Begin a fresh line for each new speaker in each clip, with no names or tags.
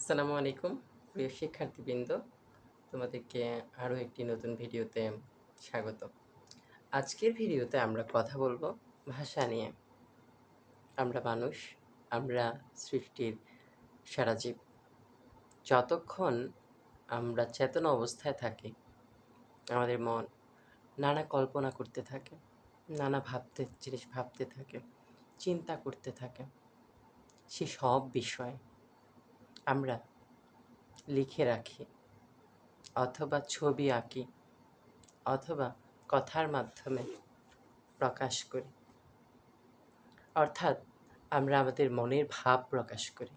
আসসালামু আলাইকুম প্রিয় শিক্ষার্থীবৃন্দ, তোমাদেরকে আরও একটি নতুন ভিডিওতে স্বাগত। আজকের ভিডিওতে আমরা কথা বলবো ভাষা নিয়ে। আমরা মানুষ, আমরা সৃষ্টির সারা জীব। যতক্ষণ আমরা চেতন অবস্থায় থাকি, আমাদের মন নানা কল্পনা করতে থাকে, নানা জিনিস ভাবতে থাকে, চিন্তা করতে থাকে। সে সব বিষয় আমরা লিখে রাখি, অথবা ছবি আঁকি, অথবা কথার মাধ্যমে প্রকাশ করি। অর্থাৎ আমরা আমাদের মনের ভাব প্রকাশ করি।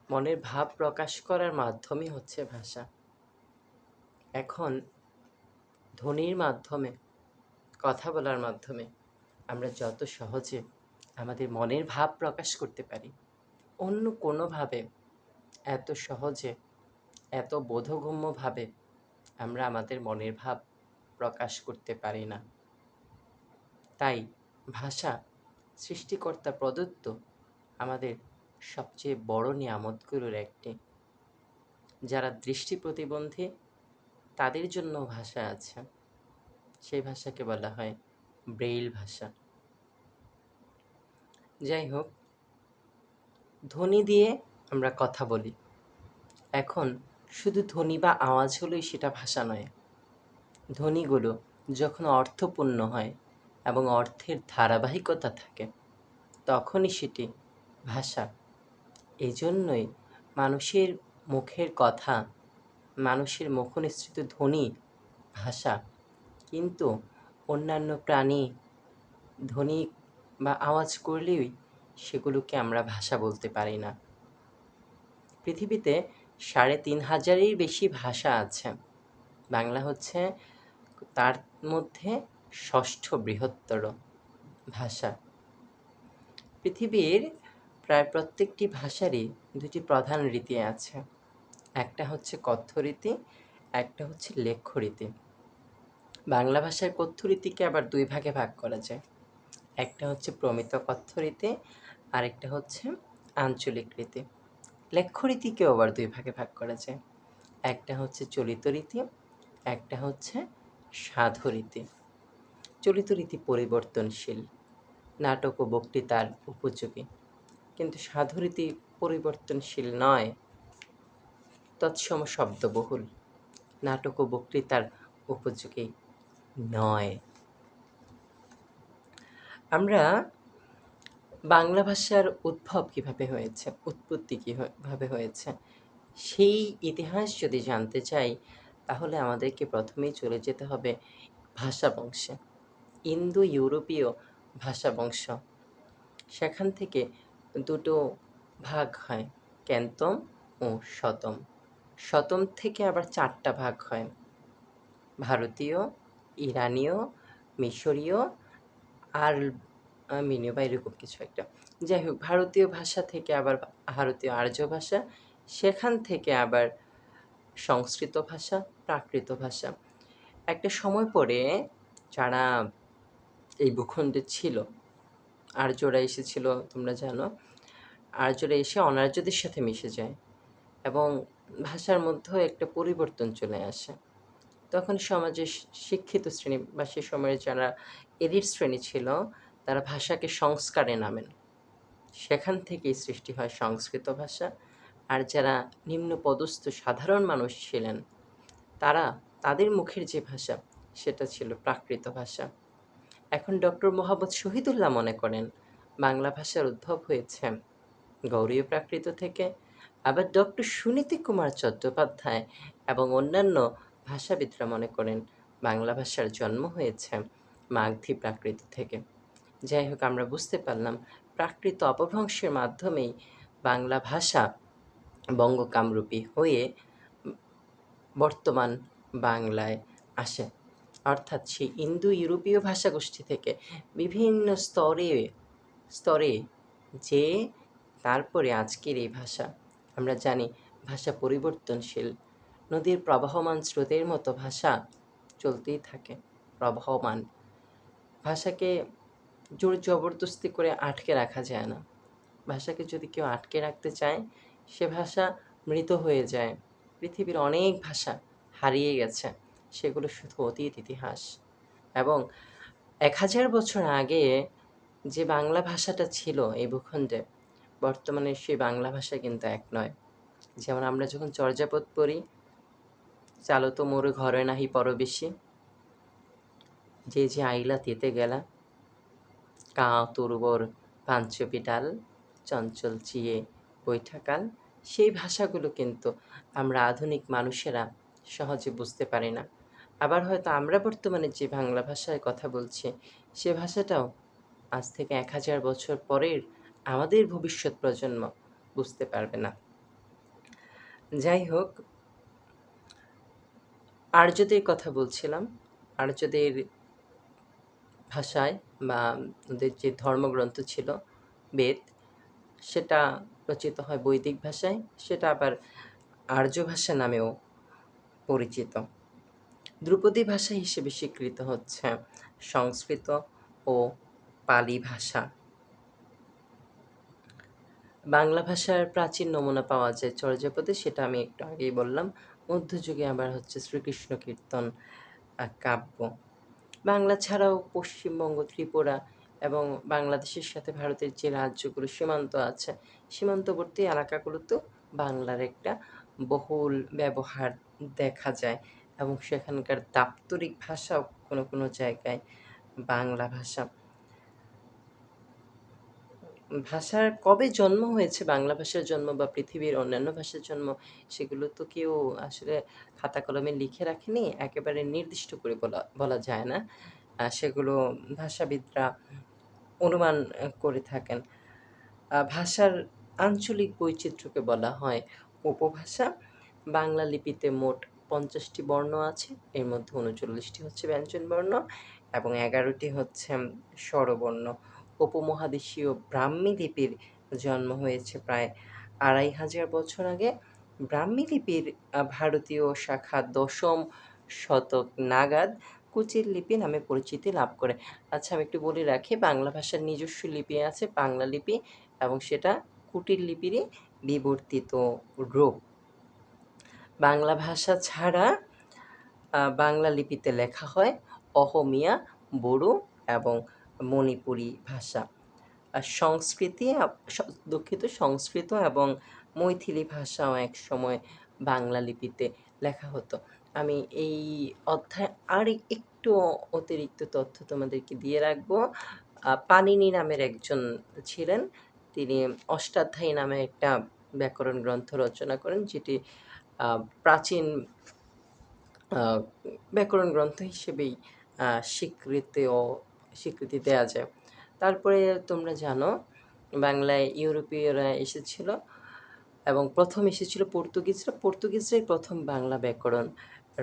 মনের ভাব প্রকাশ করার মাধ্যমই হচ্ছে ভাষা। এখন ধ্বনির মাধ্যমে, কথা বলার মাধ্যমে আমরা যত সহজে আমাদের মনের ভাব প্রকাশ করতে পারি, অন্য কোনোভাবে এত সহজে, এত বোধগম্যভাবে আমরা আমাদের মনের ভাব প্রকাশ করতে পারি না। তাই ভাষা সৃষ্টিকর্তা প্রদত্ত আমাদের সবচেয়ে বড় নিয়ামতগুলোর একটি। যারা দৃষ্টি প্রতিবন্ধী তাদের জন্য ভাষা আছে, সেই ভাষাকে বলা হয় ব্রেইল ভাষা। যাই হোক, ধ্বনি দিয়ে আমরা কথা বলি। এখন শুধু ধ্বনি বা আওয়াজ হলেই সেটা ভাষা নয়। ধ্বনিগুলো যখন অর্থপূর্ণ হয় এবং অর্থের ধারাবাহিকতা থাকে, তখনই সেটি ভাষা। এজন্যই মানুষের মুখের কথা, মানুষের মুখনিসৃত ধ্বনি ভাষা। কিন্তু অন্যান্য প্রাণী ধ্বনি বা আওয়াজ করলেই সেগুলোকে আমরা ভাষা বলতে পারি না। পৃথিবীতে ৩,৫০০-এর বেশি ভাষা আছে। বাংলা হচ্ছে তার মধ্যে ষষ্ঠ বৃহত্তর ভাষা। পৃথিবীর প্রায় প্রত্যেকটি ভাষারই দুটি প্রধান রীতি আছে। একটা হচ্ছে কথ্য রীতি, একটা হচ্ছে লেখ্য রীতি। বাংলা ভাষার কথ্য রীতিকে আবার দুই ভাগে ভাগ করা যায়। একটা হচ্ছে প্রমিত কথ্য রীতি, আরেকটা হচ্ছে আঞ্চলিক রীতি। লেখ্য রীতিকেও আবার দুই ভাগে ভাগ করা যায়। একটা হচ্ছে চলিত রীতি, একটা হচ্ছে সাধু রীতি। চলিত রীতি পরিবর্তনশীল, নাটক ও বক্তৃতার উপযোগী। কিন্তু সাধু রীতি পরিবর্তনশীল নয়, তৎসম শব্দবহুল, নাটক ও বক্তৃতার উপযোগী নয়। আমরা বাংলা ভাষার উদ্ভব কীভাবে হয়েছে, উৎপত্তি কীভাবে হয়েছে, সেই ইতিহাস যদি জানতে চাই, তাহলে আমাদেরকে প্রথমেই চলে যেতে হবে ভাষা বংশে। ইন্দো ইউরোপীয় ভাষা বংশ, সেখান থেকে দুটো ভাগ হয়, ক্যান্তম ও শতম। শতম থেকে আবার 4টা ভাগ হয়, ভারতীয়, ইরানীয়, মিশরীয়, আর্মেনীয় বা এরকম কিছু একটা। যাই হোক, ভারতীয় ভাষা থেকে আবার ভারতীয় আর্য ভাষা, সেখান থেকে আবার সংস্কৃত ভাষা, প্রাকৃত ভাষা। একটা সময় পরে যারা এই ভূখণ্ডে ছিল, আর্যরা এসেছিল, তোমরা জানো। আর্যরা এসে অনার্যদের সাথে মিশে যায় এবং ভাষার মধ্যেও একটা পরিবর্তন চলে আসে। তখন সমাজে শিক্ষিত শ্রেণী বা সে সময়ের যারা এলিট শ্রেণী ছিল, তারা ভাষাকে সংস্কারে নামেন। সেখান থেকেই সৃষ্টি হয় সংস্কৃত ভাষা। আর যারা নিম্নপদস্থ সাধারণ মানুষ ছিলেন, তাদের মুখের যে ভাষা, সেটা ছিল প্রাকৃত ভাষা। এখন ডক্টর মোহাম্মদ শহীদুল্লাহ মনে করেন বাংলা ভাষার উদ্ভব হয়েছে গৌড়ীয় প্রাকৃত থেকে। আবার ডক্টর সুনীতি কুমার চট্টোপাধ্যায় এবং অন্যান্য ভাষাবিদরা মনে করেন বাংলা ভাষার জন্ম হয়েছে মাগধী প্রাকৃত থেকে। যাই হোক, আমরা বুঝতে পারলাম প্রাকৃত অপভ্রংশের মাধ্যমেই বাংলা ভাষা বঙ্গকামরূপী হয়ে বর্তমান বাংলায় আসে। অর্থাৎ সেই ইন্দো ইউরোপীয় ভাষাগোষ্ঠী থেকে বিভিন্ন স্তরে স্তরে যে তারপরে আজকের এই ভাষা। আমরা জানি ভাষা পরিবর্তনশীল, নদীর প্রবাহমান স্রোতের মতো ভাষা চলতেই থাকে, প্রবাহমান। ভাষাকে জোর জবরদস্তি করে আটকে রাখা যায় না। ভাষাকে যদি কেউ আটকে রাখতে চায়, সে ভাষা মৃত হয়ে যায়। পৃথিবীর অনেক ভাষা হারিয়ে গেছে, সেগুলো শুধু অতীত ইতিহাস। এবং ১,০০০ বছর আগে যে বাংলা ভাষাটা ছিল এই ভূখণ্ডে, বর্তমানে সেই বাংলা ভাষা কিন্তু এক নয়। যেমন আমরা যখন চর্যাপদ পড়ি, চালো তো মোর ঘরে নাহি পরবেশী, যে যে আইলা তেতে গেলা, কাঁ তরুবর পাঞ্চপি ডাল, চঞ্চল চিয়ে বৈঠাকাল। সেই ভাষাগুলো কিন্তু আমরা আধুনিক মানুষেরা সহজে বুঝতে পারি না। আবার হয়তো আমরা বর্তমানে যে বাংলা ভাষায় কথা বলছি, সে ভাষাটাও আজ থেকে ১,০০০ বছর পরের আমাদের ভবিষ্যৎ প্রজন্ম বুঝতে পারবে না। যাই হোক, আর্যদের কথা বলছিলাম। আর্যদের ভাষায় বা ওদের যে ধর্মগ্রন্থ ছিল বেদ, সেটা রচিত হয় বৈদিক ভাষায়, সেটা আবার আর্য ভাষা নামেও পরিচিত। ধ্রুপদী ভাষা হিসেবে স্বীকৃত হচ্ছে সংস্কৃত ও পালি ভাষা। বাংলা ভাষার প্রাচীন নমুনা পাওয়া যায় চর্যাপদে, সেটা আমি একটু আগেই বললাম। মধ্যযুগে আবার হচ্ছে শ্রীকৃষ্ণ কীর্তন কাব্য। বাংলা ছাড়াও পশ্চিমবঙ্গ, ত্রিপুরা এবং বাংলাদেশের সাথে ভারতের যে রাজ্যগুলো সীমান্ত আছে, সীমান্তবর্তী এলাকাগুলোতেও বাংলার একটা বহুল ব্যবহার দেখা যায় এবং সেখানকার দাপ্তরিক ভাষাও কোনো কোনো জায়গায় বাংলা ভাষা। ভাষার কবে জন্ম হয়েছে, বাংলা ভাষার জন্ম বা পৃথিবীর অন্যান্য ভাষার জন্ম, সেগুলো তো কেউ আসলে খাতা কলমে লিখে রাখেনি, একেবারে নির্দিষ্ট করে বলা বলা যায় না। সেগুলো ভাষাবিদরা অনুমান করে থাকেন। ভাষার আঞ্চলিক বৈচিত্র্যকে বলা হয় উপভাষা। বাংলা লিপিতে মোট ৫০টি বর্ণ আছে, এর মধ্যে ৩৯টি হচ্ছে ব্যঞ্জনবর্ণ এবং ১১টি হচ্ছে স্বরবর্ণ। উপমহাদেশীয় ব্রাহ্মী লিপির জন্ম হয়েছে প্রায় ২৫০০ বছর আগে। ব্রাহ্মী লিপির ভারতীয় শাখা ১০ম শতক নাগাদ কুচির লিপি নামে পরিচিতি লাভ করে। আচ্ছা, আমি একটু বলে রাখি, বাংলা ভাষার নিজস্ব লিপি আছে বাংলা লিপি, এবং সেটা কুটির লিপিরই বিবর্তিত রূপ। বাংলা ভাষা ছাড়া বাংলা লিপিতে লেখা হয় অহমিয়া, বড়ো এবং মণিপুরী ভাষা। সংস্কৃত এবং মৈথিলি ভাষাও একসময় বাংলা লিপিতে লেখা হতো। আমি এই অধ্যায়ে আর একটু অতিরিক্ত তথ্য তোমাদেরকে দিয়ে রাখবো। পাণিনি নামের একজন ছিলেন, তিনি অষ্টাধ্যায়ী নামে একটা ব্যাকরণ গ্রন্থ রচনা করেন, যেটি প্রাচীন ব্যাকরণ গ্রন্থ হিসেবেই স্বীকৃতি দেয়া যায়। তারপরে তোমরা জানো, বাংলায় ইউরোপীয়রা এসেছিল এবং প্রথম এসেছিল পর্তুগিজরাই প্রথম বাংলা ব্যাকরণ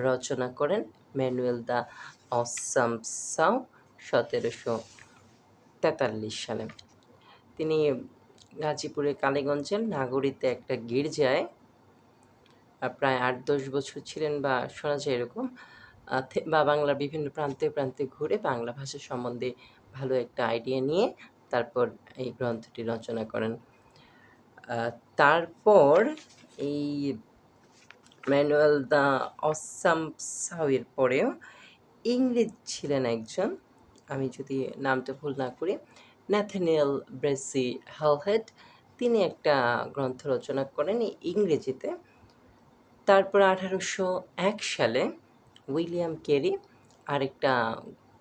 রচনা করেন ম্যানুয়েল দা অসাম্পসাও ১৭৪৩ সালে। তিনি গাজীপুরের কালীগঞ্জের নাগরীতে একটা গির্জায় প্রায় ৮-১০ বছর ছিলেন, বা শোনা যায় এরকম, বা বাংলার বিভিন্ন প্রান্তে প্রান্তে ঘুরে বাংলা ভাষা সম্বন্ধে ভালো একটা আইডিয়া নিয়ে তারপর এই গ্রন্থটি রচনা করেন। তারপর এই ম্যানুয়েল দা অসাম্পসাও-এর পরেও ইংরেজ ছিলেন একজন, আমি যদি নামটা ভুল না করি, ন্যাথানিয়েল ব্রেসি হালহেড। তিনি একটা গ্রন্থ রচনা করেন ইংরেজিতে। তারপর ১৮০১ সালে উইলিয়াম কেরি আরেকটা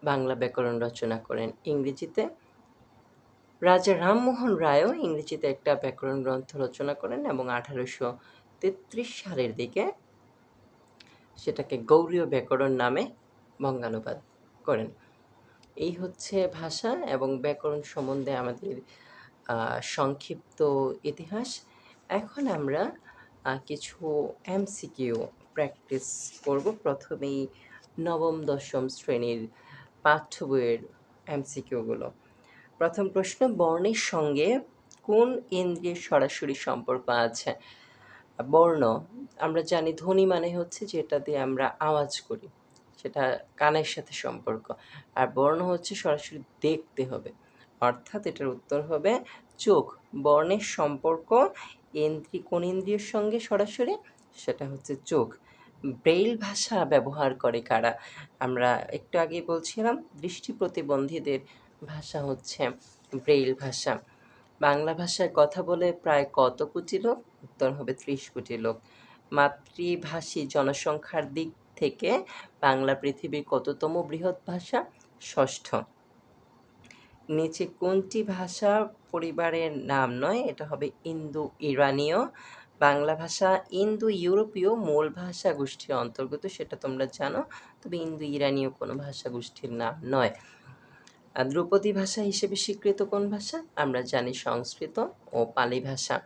বাংলা ব্যাকরণ রচনা করেন ইংরেজিতে। রাজা রামমোহন রায়ও ইংরেজিতে একটা ব্যাকরণ গ্রন্থ রচনা করেন এবং ১৮৩৩ সালের দিকে সেটাকে গৌড়ীয় ব্যাকরণ নামে বঙ্গানুবাদ করেন। এই হচ্ছে ভাষা এবং ব্যাকরণ সম্বন্ধে আমাদের সংক্ষিপ্ত ইতিহাস। এখন আমরা কিছু এমসিকিউ প্র্যাকটিস করব। প্রথমেই নবম দশম শ্রেণীর পাঠ্য বইয়ের এমসিকিউগুলো। প্রথম প্রশ্ন, বর্ণের সঙ্গে কোন ইন্দ্রিয়ের সরাসরি সম্পর্ক আছে? বর্ণ, আমরা জানি ধ্বনি মানে হচ্ছে যেটা দিয়ে আমরা আওয়াজ করি, সেটা কানের সাথে সম্পর্ক। আর বর্ণ হচ্ছে সরাসরি দেখতে হবে, অর্থাৎ এটার উত্তর হবে চোখ। বর্ণের সম্পর্ক কোন ইন্দ্রিয়ের সঙ্গে সরাসরি? সেটা হচ্ছে চোখ। ব্রেইল ভাষা ব্যবহার করে কারা? আমরা একটু আগেই বলছিলাম দৃষ্টি প্রতিবন্ধীদের ভাষা হচ্ছে ব্রেইল ভাষা। বাংলা ভাষায় কথা বলে প্রায় কত কোটি লোক? উত্তর হবে ৩০ কোটি লোক। মাতৃভাষী জনসংখ্যার দিক থেকে বাংলা পৃথিবীর কততম বৃহৎ ভাষা? ষষ্ঠ। নিচে কোনটি ভাষা পরিবারের নাম নয়? এটা হবে ইন্দো ইরানীয়। বাংলা ভাষা ইন্দো ইউরোপীয় মূল ভাষা গোষ্ঠীর অন্তর্গত, সেটা তোমরা জানো, তবে ইন্দো ইরানীয় কোনো ভাষা গোষ্ঠীর নাম নয়। ধ্রুপদী ভাষা হিসেবে স্বীকৃত কোন ভাষা? আমরা জানি সংস্কৃত ও পালি ভাষা।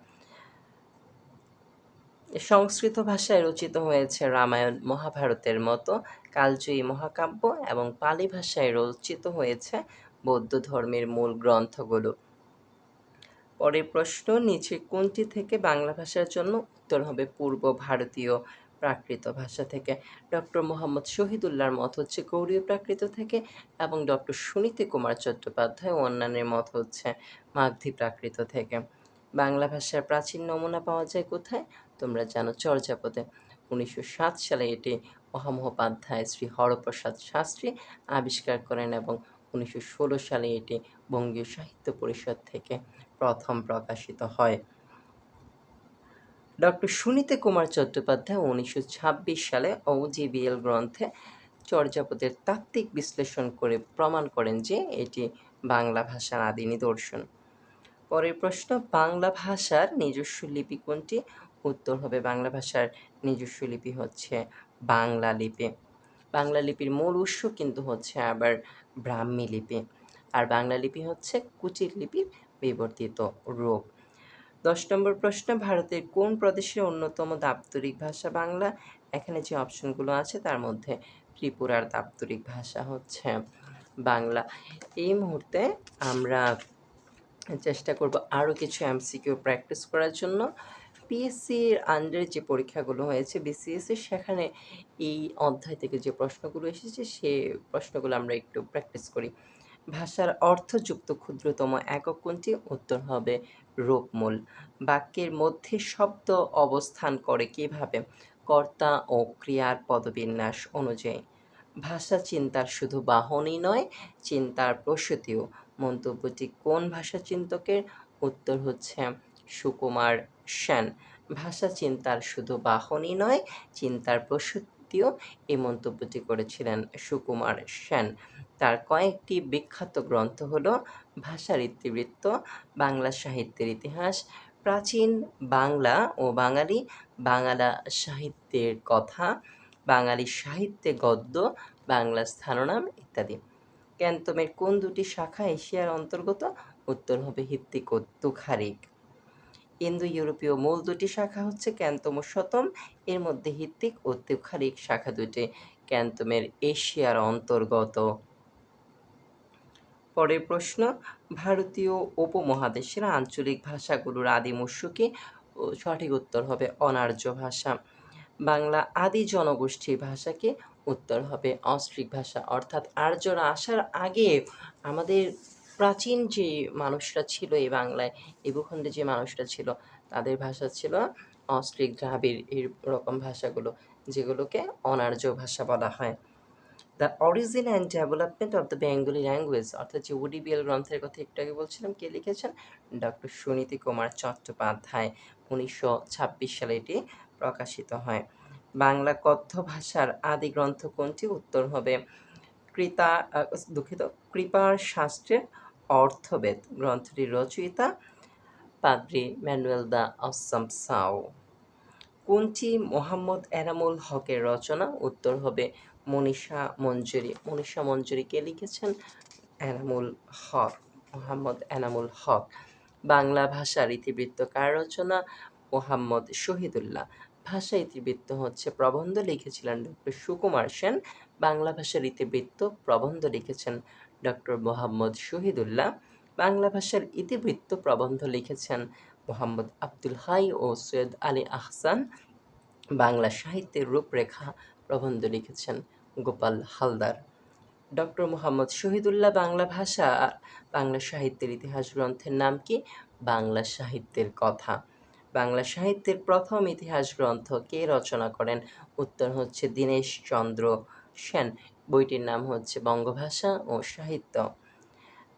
সংস্কৃত ভাষায় রচিত হয়েছে রামায়ণ, মহাভারতের মতো কালজয়ী মহাকাব্য, এবং পালি ভাষায় রচিত হয়েছে বৌদ্ধ ধর্মের মূল গ্রন্থগুলো। পরের প্রশ্ন, নিচে কোনটি থেকে বাংলা ভাষার জন্য? উত্তর হবে পূর্ব ভারতীয় প্রাকৃত ভাষা থেকে। ডক্টর মোহাম্মদ শহীদুল্লাহর মত হচ্ছে গৌড়ীয় প্রাকৃত থেকে, এবং ডক্টর সুনীতি কুমার চট্টোপাধ্যায় ও অন্যান্যের মত হচ্ছে মাগধী প্রাকৃত থেকে। বাংলা ভাষার প্রাচীন নমুনা পাওয়া যায় কোথায়? তোমরা জানো চর্যাপদে। 1907 সালে এটি মহামহোপাধ্যায় শ্রী হরপ্রসাদ শাস্ত্রী আবিষ্কার করেন, এবং 1916 সালে এটি বঙ্গীয় সাহিত্য পরিষদ থেকে প্রথম প্রকাশিত হয়। ডক্টর সুনীতি কুমার চট্টোপাধ্যায় 1926 সালে OGBL গ্রন্থে চর্যাপদের তাত্ত্বিক বিশ্লেষণ করে প্রমাণ করেন যে এটি বাংলা ভাষার আদি নিদর্শন। পরের প্রশ্ন, বাংলা ভাষার নিজস্ব লিপি কোনটি? উত্তর হবে বাংলা ভাষার নিজস্ব লিপি হচ্ছে বাংলা লিপি। বাংলা লিপির মূল উৎস কিন্তু হচ্ছে আবার ব্রাহ্মী লিপি, আর বাংলা লিপি হচ্ছে কুচির লিপির বিবর্তিত রূপ। 10 নম্বর প্রশ্ন, ভারতের কোন প্রদেশের অন্যতম দাপ্তরিক ভাষা বাংলা? এখানে যে অপশনগুলো আছে তার মধ্যে ত্রিপুরার দাপ্তরিক ভাষা হচ্ছে বাংলা। এই মুহূর্তে আমরা চেষ্টা করব আরও কিছু এমসিকিউ প্র্যাকটিস করার জন্য। পিএসসির আন্ডারে যে পরীক্ষাগুলো হয়েছে বিসিএসসি, সেখানে এই অধ্যায় থেকে যে প্রশ্নগুলো এসেছে সে প্রশ্নগুলো আমরা একটু প্র্যাকটিস করি। ভাষার অর্থযুক্ত ক্ষুদ্রতম একক কোনটি? উত্তর হবে রূপমূল। বাক্যের মধ্যে শব্দ অবস্থান করে কিভাবে? কর্তা ও ক্রিয়ার পদবিন্যাস অনুযায়ী। ভাষা চিন্তার শুধু বাহনই নয়, চিন্তার প্রসূতিও। মন্তব্যটি কোন ভাষা চিন্তকের? উত্তর হচ্ছে সুকুমার সেন। ভাষা চিন্তার শুধু বাহনই নয়, চিন্তার প্রসূতিও, এই মন্তব্যটি করেছিলেন সুকুমার সেন। তার কয়েকটি বিখ্যাত গ্রন্থ হলো ভাষার ইতিবৃত্ত, বাংলা সাহিত্যের ইতিহাস, প্রাচীন বাংলা ও বাঙালি, বাংলা সাহিত্যের কথা, বাঙালি সাহিত্যে গদ্য, বাংলা স্থাননাম ইত্যাদি। ক্যান্তমের কোন দুটি শাখা এশিয়ার অন্তর্গত? উত্তর হবে হিত্তিক ও তুখারিক। ইন্দো ইউরোপীয় মূল দুটি শাখা হচ্ছে ক্যান্তম ও শতম, এর মধ্যে হিত্তিক ও তুখারিক শাখা দুটি ক্যান্তমের এশিয়ার অন্তর্গত। পরের প্রশ্ন, ভারতীয় উপমহাদেশের আঞ্চলিক ভাষাগুলোর আদিম উৎস কি? সঠিক উত্তর হবে অনার্য ভাষা। বাংলা আদি জনগোষ্ঠীর ভাষা কি? উত্তর হবে অস্ট্রিক ভাষা। অর্থাৎ আর্যরা আসার আগে আমাদের প্রাচীন যে মানুষরা ছিল এই বাংলায়, এই ভূখণ্ডে যে মানুষরা ছিল, তাদের ভাষা ছিল অস্ট্রিক, দ্রাবিড়, এরকম ভাষাগুলো, যেগুলোকে অনার্য ভাষা বলা হয়। The origin and development of the Bengali language, অর্থাৎ যে ওডিবিএল গ্রন্থের কথা একটু আগে বলছিলাম, কে লিখেছেন? ডক্টর সুনীতি কুমার চট্টোপাধ্যায়। 1926 সালে এটি প্রকাশিত হয়। বাংলা কথ্য ভাষার আদি গ্রন্থ কোনটি? উত্তর হবে কৃপার শাস্ত্রের অর্থবেদ। গ্রন্থটির রচয়িতা পাদ্রী ম্যানুয়েল দা আসামসাও। কোনটি মোহাম্মদ এনামুল হকের রচনা? উত্তর হবে মনীষা মঞ্জুরি। মনীষা মঞ্জুরি কে লিখেছেন? এনামুল হক, মোহাম্মদ এনামুল হক। বাংলা ভাষার ইতিবৃত্ত কার রচনা? মোহাম্মদ শহীদুল্লাহ। ভাষা ইতিবৃত্ত হচ্ছে প্রবন্ধ লিখেছিলেন ডক্টর সুকুমার সেন। বাংলা ভাষার ইতিবৃত্ত প্রবন্ধ লিখেছেন ডক্টর মোহাম্মদ শহীদুল্লাহ। বাংলা ভাষার ইতিবৃত্ত প্রবন্ধ লিখেছেন মোহাম্মদ আব্দুল হাই ও সৈয়দ আলী আহসান। বাংলা সাহিত্যের রূপরেখা প্রবন্ধ লিখেছেন গোপাল হালদার। ডক্টর মোহাম্মদ শহীদুল্লাহ বাংলা সাহিত্যের ইতিহাস গ্রন্থের নাম কি? বাংলা সাহিত্যের কথা। বাংলা সাহিত্যের প্রথম ইতিহাস গ্রন্থ কে রচনা করেন? উত্তর হচ্ছে দীনেশচন্দ্র সেন। বইটির নাম হচ্ছে বঙ্গভাষা ও সাহিত্য।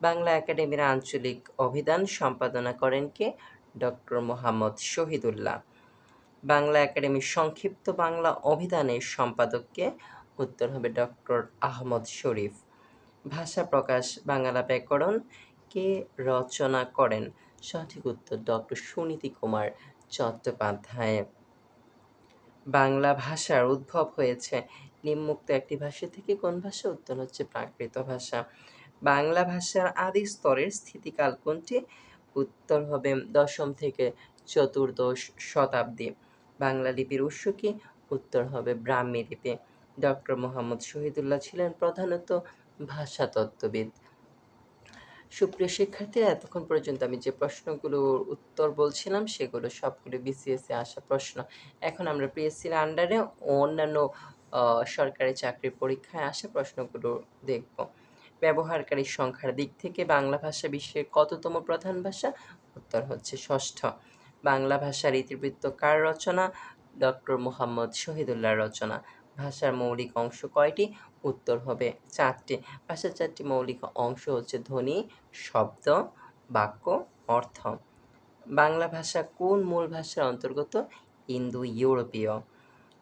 বাংলা একাডেমির আঞ্চলিক অভিধান সম্পাদনা করেন কে? ডক্টর মোহাম্মদ শহীদুল্লাহ। বাংলা একাডেমির সংক্ষিপ্ত বাংলা অভিধানের সম্পাদক কে? উত্তর হবে ডক্টর আহমদ শরীফ। ভাষা প্রকাশ বাংলা ব্যাকরণ কে রচনা করেন? সঠিক উত্তর ডক্টর সুনীতি কুমার চট্টোপাধ্যায়। বাংলা ভাষার উদ্ভব হয়েছে নিম্নোক্ত একটি ভাষা থেকে, কোন ভাষা? উত্তর হচ্ছে প্রাকৃত ভাষা। বাংলা ভাষার আদি স্তরের স্থিতিকাল কোনটি? উত্তর হবে দশম থেকে চতুর্দশ শতাব্দী। বাংলা লিপির উৎস কি? উত্তর হবে ব্রাহ্মী লিপি। ডক্টর মোহাম্মদ শহীদুল্লাহ ছিলেন প্রধানত ভাষাতত্ত্ববিদ। সুপ্রিয় শিক্ষার্থীরা, এতক্ষণ পর্যন্ত আমি যে প্রশ্নগুলোর উত্তর বলছিলাম সেগুলো সবগুলো বিসিএসে আসা প্রশ্ন। এখন আমরা পিএসসির আন্ডারে অন্যান্য সরকারি চাকরির পরীক্ষায় আসা প্রশ্নগুলো দেখব। ব্যবহারকারীর সংখ্যার দিক থেকে বাংলা ভাষা বিশ্বের কততম প্রধান ভাষা? উত্তর হচ্ছে ষষ্ঠ। বাংলা ভাষার ইতিবৃত্ত কার রচনা? ডক্টর মোহাম্মদ শহীদুল্লাহর রচনা। ভাষার মৌলিক অংশ কয়টি? উত্তর হবে 4টি। ভাষার 4টি মৌলিক অংশ হচ্ছে ধ্বনি, শব্দ, বাক্য, অর্থ। বাংলা ভাষা কোন মূল ভাষার অন্তর্গত? ইন্দো ইউরোপীয়।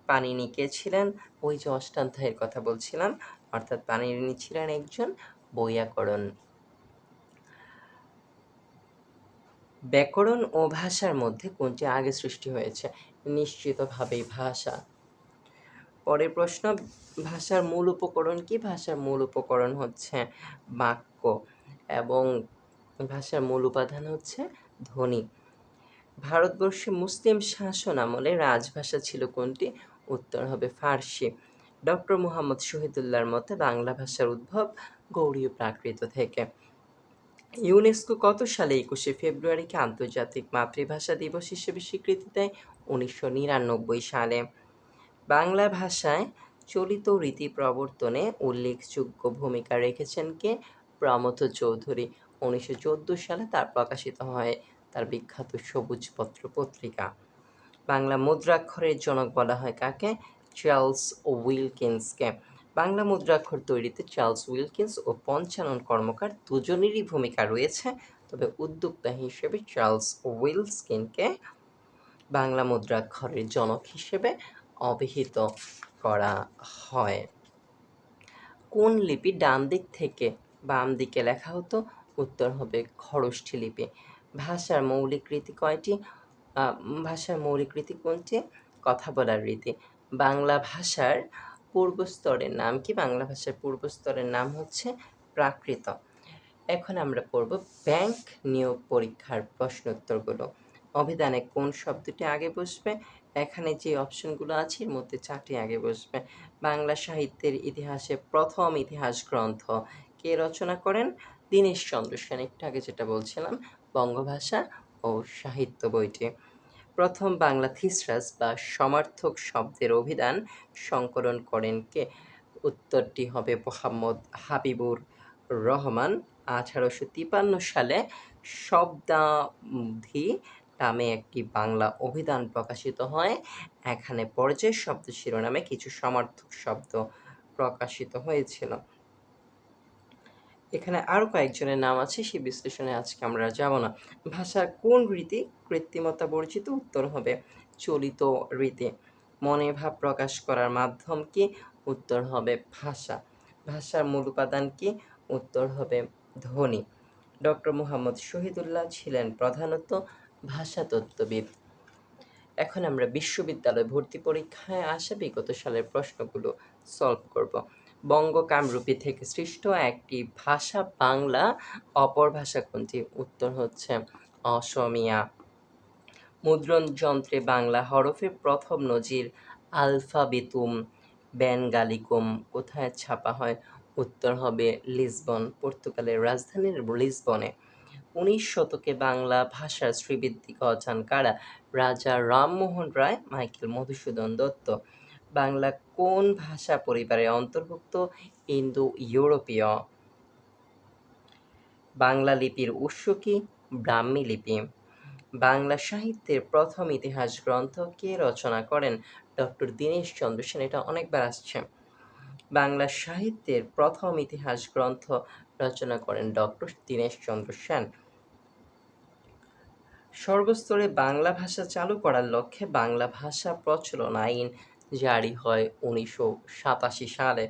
পাণিনি কে ছিলেন? ওই যে অষ্টাধ্যায়ীর কথা বলছিলাম, অর্থাৎ পাণিনি ছিলেন একজন বৈয়াকরণ। ব্যাকরণ ও ভাষার মধ্যে কোনটি আগে সৃষ্টি হয়েছে? নিশ্চিতভাবেই ভাষা। পরের প্রশ্ন, ভাষার মূল উপকরণ কি? ভাষার মূল উপকরণ হচ্ছে বাক্য এবং ভাষার মূল উপাদান হচ্ছে ধ্বনি। ভারতবর্ষে মুসলিম শাসন আমলে রাজভাষা ছিল কোনটি? উত্তর হবে ফার্সি। ডক্টর মোহাম্মদ শহীদুল্লাহর মতে বাংলা ভাষার উদ্ভব গৌড়ীয় প্রাকৃত থেকে। ইউনেস্কো কত সালে 21শে ফেব্রুয়ারিকে আন্তর্জাতিক মাতৃভাষা দিবস হিসেবে স্বীকৃতি দেয়? 1999 সালে। বাংলা ভাষায় চলিত রীতি প্রবর্তনে উল্লেখযোগ্য ভূমিকা রেখেছেন কে? প্রমথ চৌধুরী। 1914 সালে তার প্রকাশিত হয় তার বিখ্যাত সবুজপত্র পত্রিকা। বাংলা মুদ্রাক্ষরের জনক বলা হয় কাকে? চার্লস উইলকিন্সকে। বাংলা মুদ্রাক্ষর তৈরিতে চার্লস উইলকিন্স ও পঞ্চানন কর্মকার দুজনেরই ভূমিকা রয়েছে, তবে উদ্যোক্তা হিসেবে চার্লস উইলকিন্সকে বাংলা মুদ্রাক্ষরের জনক হিসেবে অভিহিত করা হয়। কোন লিপি ডান দিক থেকে বাম দিকে লেখা হতো? উত্তর হবে খরষ্ঠী লিপি। ভাষার মৌলিক রীতি কয়টি? ভাষার মৌলিক রীতি কোনটি? কথা বলার রীতি। বাংলা ভাষার পূর্বস্তরের নাম কি? বাংলা ভাষার পূর্বস্তরের নাম হচ্ছে প্রাকৃত। এখন আমরা পড়ব ব্যাংক নিয়োগ পরীক্ষার প্রশ্নোত্তরগুলো। অভিধানে কোন শব্দটি আগে বসবে? এখানে যে অপশনগুলো আছে এর মধ্যে 4টি আগে বসবে। বাংলা সাহিত্যের ইতিহাসে প্রথম ইতিহাস গ্রন্থ কে রচনা করেন? দীনেশচন্দ্র সেন। একটু আগে যেটা বলছিলাম, বঙ্গভাষা ও সাহিত্য বইটি। প্রথম বাংলা থিসরাস বা সমার্থক শব্দের অভিধান সংকলন করেন কে? উত্তরটি হবে মোহাম্মদ হাবিবুর রহমান। 1853 সালে শব্দাবধি নামে একটি বাংলা অভিধান প্রকাশিত হয়। এখানে পর্যায় শব্দ শিরোনামে কিছু সমার্থক শব্দ প্রকাশিত হয়েছিল। এখানে আরও কয়েকজনের নাম আছে, সেই বিশ্লেষণে আজকে আমরা যাব না। ভাষার কোন রীতি কৃত্রিমতা বর্জিত? উত্তর হবে চলিত রীতি। মনে ভাব প্রকাশ করার মাধ্যম কি? উত্তর হবে ভাষা। ভাষার মূল উপাদান কি? উত্তর হবে ধ্বনি। ডক্টর মোহাম্মদ শহীদুল্লাহ ছিলেন প্রধানত ভাষাতত্ত্ববিদ। এখন আমরা বিশ্ববিদ্যালয় ভর্তি পরীক্ষায় আসা বিগত সালের প্রশ্নগুলো সলভ করব। বঙ্গ কামরূপী থেকে সৃষ্ট একটি ভাষা বাংলা, অপর ভাষা কোনটি? উত্তর হচ্ছে অসমীয়া। মুদ্রণ যন্ত্রে বাংলা হরফের প্রথম নজির আলফাবেতুম বেনগালিকুম কোথায় ছাপা হয়? উত্তর হবে লিসবন, পর্তুগালের রাজধানীর লিসবনে। 19 শতকে বাংলা ভাষার শ্রীবৃদ্ধি ঘটান কারা? রাজা রামমোহন রায়, মাইকেল মধুসূদন দত্ত। বাংলা কোন ভাষা পরিবারের অন্তর্ভুক্ত? ইন্দো ইউরোপীয়। বাংলা লিপির উৎস কি? ব্রাহ্মী লিপি। বাংলা সাহিত্যের প্রথম ইতিহাস গ্রন্থ কে রচনা করেন? ডক্টর দীনেশচন্দ্র সেন। এটা অনেকবার আসছে। বাংলা সাহিত্যের প্রথম ইতিহাস গ্রন্থ রচনা করেন ডক্টর দীনেশচন্দ্র সেন। সর্বস্তরে বাংলা ভাষা চালু করার লক্ষ্যে বাংলা ভাষা প্রচলন আইন জারি হয় 1987 সালে।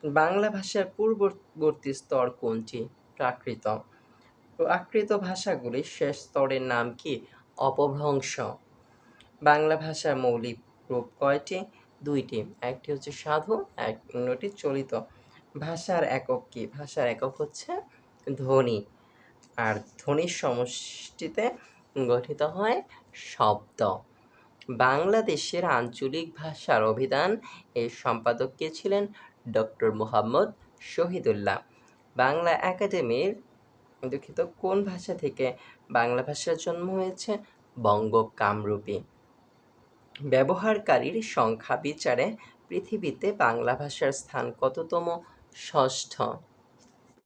বাংলা ভাষার পূর্ববর্তী স্তর কোনটি? প্রাকৃত। প্রাকৃত ভাষাগুলির শেষ স্তরের নাম কি? অপভ্রংশ। বাংলা ভাষার মৌলিক রূপ কয়টি? দুইটি। একটি হচ্ছে সাধু, অন্যটি চলিত। ভাষার একক কি? ভাষার একক হচ্ছে ধ্বনি, আর ধ্বনির সমষ্টিতে গঠিত হয় শব্দ। বাংলাদেশের আঞ্চলিক ভাষার অভিধান এর সম্পাদক কে ছিলেন? ডক্টর মুহাম্মদ শহীদুল্লাহ। বাংলা একাডেমির কোন ভাষা থেকে বাংলা ভাষার জন্ম হয়েছে? বঙ্গ কামরূপী। ব্যবহারকারীর সংখ্যা বিচারে পৃথিবীতে বাংলা ভাষার স্থান কততম? ষষ্ঠ।